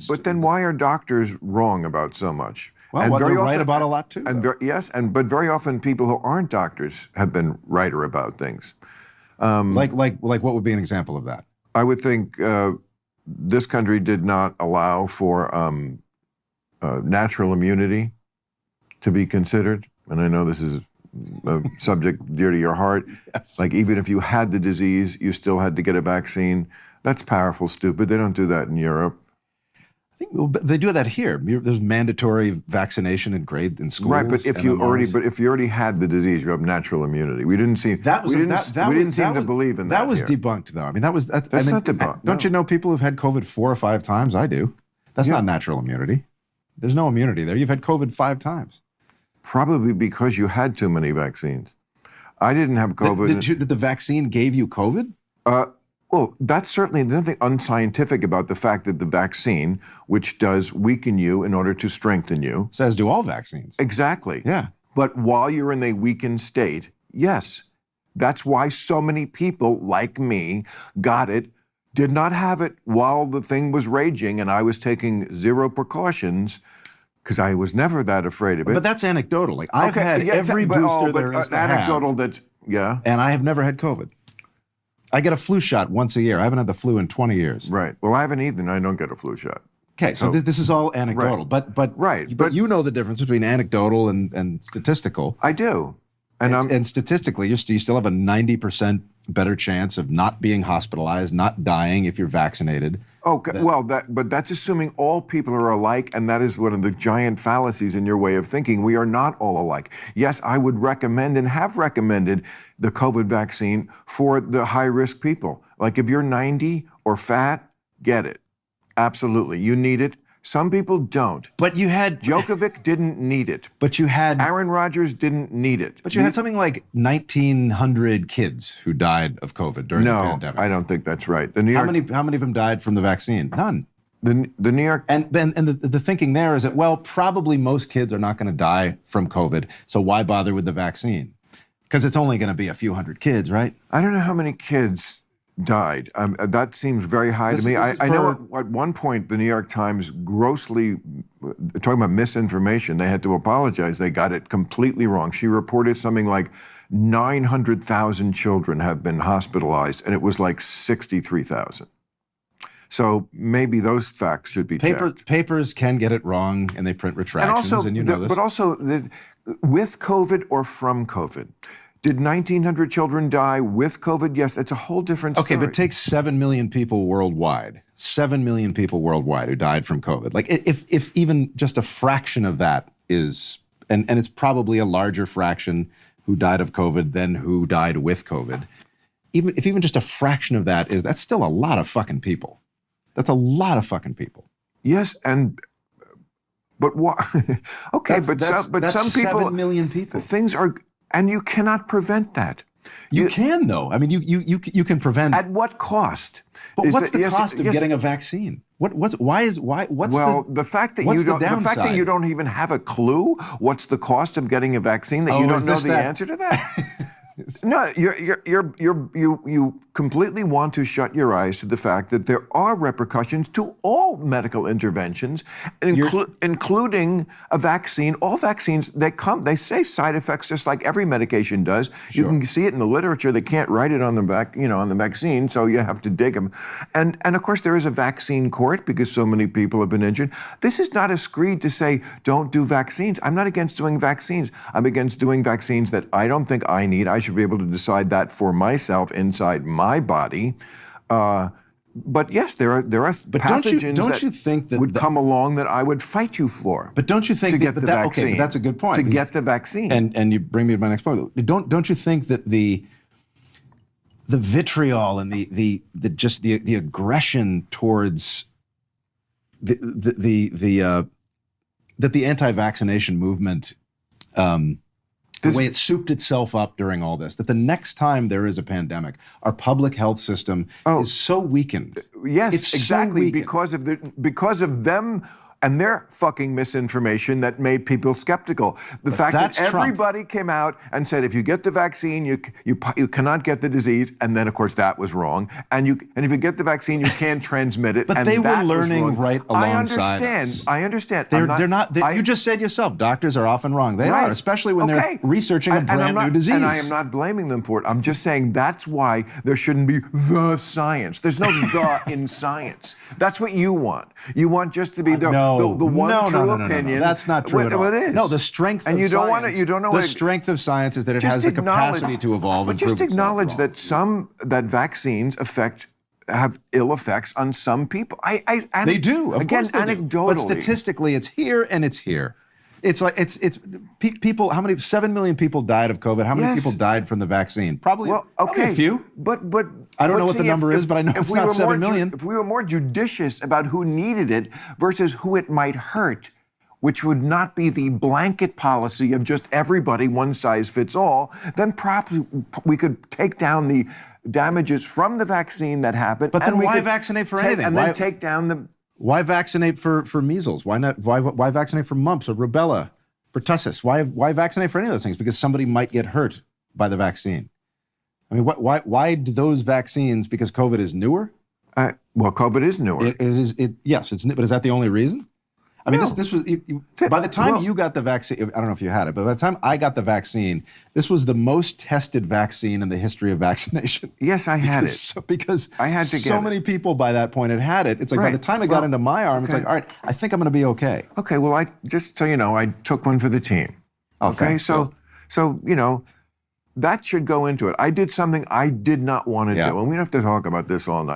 But then why are doctors wrong about so much? Well, they're right about a lot too. But very often people who aren't doctors have been righter about things. Like what would be an example of that? I would think this country did not allow for natural immunity to be considered. And I know this is a subject dear to your heart. Yes. Like even if you had the disease, you still had to get a vaccine. That's powerful, stupid. They don't do that in Europe. I think they do that here. There's mandatory vaccination in schools. Right, but if you already had the disease, you have natural immunity. We didn't seem to believe in that. That was here. Debunked, though. I mean, that's not debunked. Don't you know people who've had COVID 4 or 5 times? I do. That's not natural immunity. There's no immunity there. You've had COVID 5 times. Probably because you had too many vaccines. I didn't have COVID. Did the vaccine gave you COVID? Well, that's certainly nothing unscientific about the fact that the vaccine, which does weaken you in order to strengthen you. Says do all vaccines. Exactly. Yeah. But while you're in a weakened state, yes. That's why so many people like me got it, did not have it while the thing was raging and I was taking zero precautions because I was never that afraid of it. But that's anecdotal. Like I've had every booster there is to anecdotal have, that, yeah. And I have never had COVID. I get a flu shot once a year. I haven't had the flu in 20 years. Right. Well, I haven't either, and I don't get a flu shot. Okay, so this is all anecdotal. Right. But you know the difference between anecdotal and statistical. I do. And statistically, you still have a 90% better chance of not being hospitalized, not dying if you're vaccinated. Okay, but that's assuming all people are alike, and that is one of the giant fallacies in your way of thinking. We are not all alike. Yes, I would recommend and have recommended the COVID vaccine for the high-risk people. Like if you're 90 or fat, get it. Absolutely, you need it. Some people don't. But you had Djokovic didn't need it. But you had Aaron Rodgers didn't need it. But you had something like 1,900 kids who died of COVID during the pandemic. No, I don't think that's right. The New York, how many of them died from the vaccine? None. The New York and the thinking there is that probably most kids are not going to die from COVID, so why bother with the vaccine? Because it's only going to be a few hundred kids, right? I don't know how many kids died. That seems very high to me. I know at one point the New York Times grossly, talking about misinformation, they had to apologize. They got it completely wrong. She reported something like 900,000 children have been hospitalized, and it was like 63,000. So maybe those facts should be checked. Papers can get it wrong, and they print retractions, and you know this. But also, with COVID or from COVID, did 1,900 children die with COVID? Yes, it's a whole different story. Okay, but take 7 million people worldwide. 7 million people worldwide who died from COVID. Like, if even just a fraction of that is, and it's probably a larger fraction who died of COVID than who died with COVID. If even just a fraction of that is, that's still a lot of fucking people. That's a lot of fucking people. Yes, but what? Okay, that's some people, 7 million people. Things are. And you cannot prevent that. You can, though. I mean, you can prevent. At what cost? But what's the cost of getting a vaccine? What's the fact that you don't even have a clue what's the cost of getting a vaccine, that you don't know the answer to that? No, you completely want to shut your eyes to the fact that there are repercussions to all medical interventions, including a vaccine. All vaccines, they say side effects just like every medication does. Sure. You can see it in the literature. They can't write it on the back, on the vaccine, so you have to dig them. And of course there is a vaccine court because so many people have been injured. This is not a screed to say don't do vaccines. I'm not against doing vaccines. I'm against doing vaccines that I don't think I need. I should be able to decide that for myself inside my body. But yes, there are pathogens that would come along that I would fight you for. But don't you think to get the vaccine? Okay, but that's a good point. To get the vaccine, and you bring me to my next point. Don't you think that the vitriol and the aggression towards that the anti-vaccination movement, the way it souped itself up during all this, that the next time there is a pandemic, our public health system is so weakened. Yes, it's exactly, so weakened. because of them and their fucking misinformation that made people skeptical. The fact that everybody came out and said, if you get the vaccine, you cannot get the disease, and then of course that was wrong. And if you get the vaccine, you can't transmit it. But and they that were learning right alongside I understand. They're not. You just said yourself, doctors are often wrong. They are, especially when they're researching a brand new disease. And I am not blaming them for it. I'm just saying that's why there shouldn't be the science. There's no the in science. That's what you want. You want just to be the one true opinion. No. That's not true at all. Well, it is. No, the strength of science. The strength of science is that it has the capacity to evolve and prove itself. Just acknowledge that vaccines have ill effects on some people. They do. Of course they anecdotally. Do. But statistically, it's here and it's here. It's like it's people. How many? 7 million people died of COVID. How many people died from the vaccine? Probably a few. But I don't know what the number is, but I know it's not 7 million. If we were more judicious about who needed it versus who it might hurt, which would not be the blanket policy of just everybody, one size fits all, then perhaps we could take down the damages from the vaccine that happened. But then why vaccinate for anything? And then take down the... Why vaccinate for measles? Why not? Why vaccinate for mumps or rubella, pertussis? Why vaccinate for any of those things? Because somebody might get hurt by the vaccine. I mean, why do those vaccines? Because COVID is newer. Well, COVID is newer. Yes, it's new, but is that the only reason? I mean, this was by the time you got the vaccine. I don't know if you had it, but by the time I got the vaccine, this was the most tested vaccine in the history of vaccination. Yes, I had it because I had to get so many people by that point had it. It's like by the time it got into my arm, it's like, all right, I think I'm going to be okay. Okay, well, just so you know, I took one for the team. Okay, so you know, that should go into it. I did something I did not want to do, and we don't have to talk about this all night.